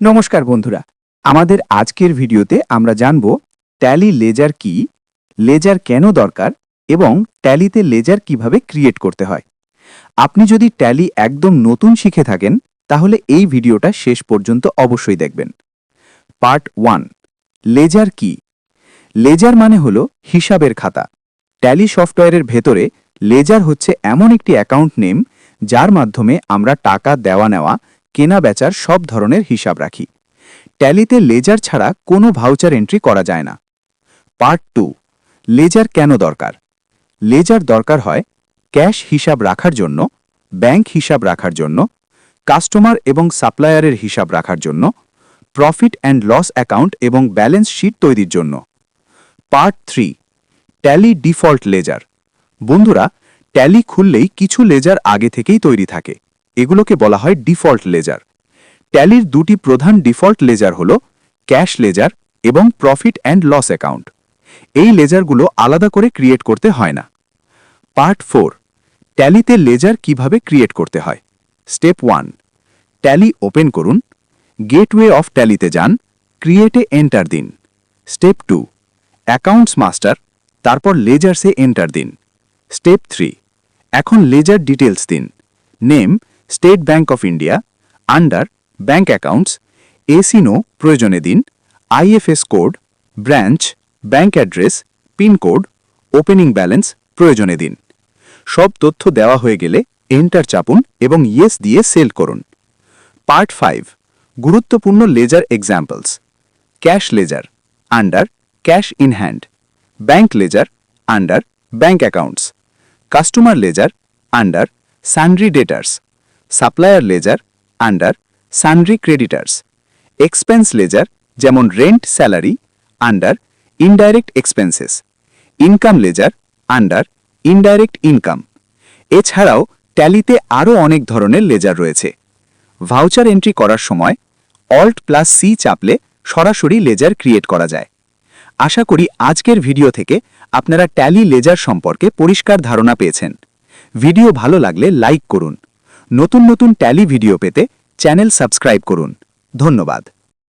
নমস্কার বন্ধুরা, আমাদের আজকের ভিডিওতে আমরা জানব ট্যালি লেজার কি, লেজার কেন দরকার এবং ট্যালিতে লেজার কিভাবে ক্রিয়েট করতে হয়। আপনি যদি ট্যালি একদম নতুন শিখে থাকেন তাহলে এই ভিডিওটা শেষ পর্যন্ত অবশ্যই দেখবেন। পার্ট 1, লেজার কি। লেজার মানে হলো হিসাবের খাতা। ট্যালি সফটওয়্যারের ভেতরে লেজার হচ্ছে এমন একটি অ্যাকাউন্ট নেম যার মাধ্যমে আমরা টাকা দেওয়া নেওয়া, কেনা বেচার সব ধরনের হিসাব রাখি। ট্যালিতে লেজার ছাড়া কোনো ভাউচার এন্ট্রি করা যায় না। পার্ট 2, লেজার কেন দরকার। লেজার দরকার হয় ক্যাশ হিসাব রাখার জন্য, ব্যাংক হিসাব রাখার জন্য, কাস্টমার এবং সাপ্লায়ারের হিসাব রাখার জন্য, প্রফিট অ্যান্ড লস অ্যাকাউন্ট এবং ব্যালেন্স শিট তৈরির জন্য। Part 3, Tally default ledger. বন্ধুরা, ট্যালি খুললেই কিছু লেজার আগে থেকেই তৈরি থাকে, এগুলোকে বলা হয় ডিফল্ট লেজার। ট্যালির দুটি প্রধান ডিফল্ট লেজার হল ক্যাশ লেজার এবং প্রফিট অ্যান্ড লস অ্যাকাউন্ট। এই লেজারগুলো আলাদা করে ক্রিয়েট করতে হয় না। পার্ট 4, ট্যালিতে লেজার কিভাবে ক্রিয়েট করতে হয়। স্টেপ 1, ট্যালি ওপেন করুন, গেটওয়ে অফ ট্যালিতে যান, ক্রিয়েটে এন্টার দিন। স্টেপ 2, অ্যাকাউন্টস মাস্টার, তারপর লেজারসে এন্টার দিন। স্টেপ 3, এখন লেজার ডিটেলস দিন। Name State Bank of India, under bank accounts, এসিনো প্রয়োজনে দিন, IFS code, branch, bank address, pincode, opening balance প্রয়োজনে দিন। সব তথ্য দেওয়া হয়ে গেলে এন্টার চাপুন এবং ইয়েস দিয়ে সেল করুন। পার্ট 5, গুরুত্বপূর্ণ ledger examples. Cash ledger, under cash in hand, bank ledger, under bank accounts, customer ledger, under sundry debtors, supplier ledger, under sundry creditors, expense ledger যেমন rent, salary, under indirect expenses, income ledger, under indirect income. এছাড়াও ট্যালিতে আরও অনেক ধরনের laser রয়েছে। Voucher entry করার সময় Alt+C চাপলে সরাসরি লেজার ক্রিয়েট করা যায়। আশা করি আজকের ভিডিও থেকে আপনারা ট্যালি লেজার সম্পর্কে পরিষ্কার ধারণা পেয়েছেন। ভিডিও ভালো লাগলে লাইক করুন। নতুন নতুন ট্যালি ভিডিও পেতে চ্যানেল সাবস্ক্রাইব করুন। ধন্যবাদ।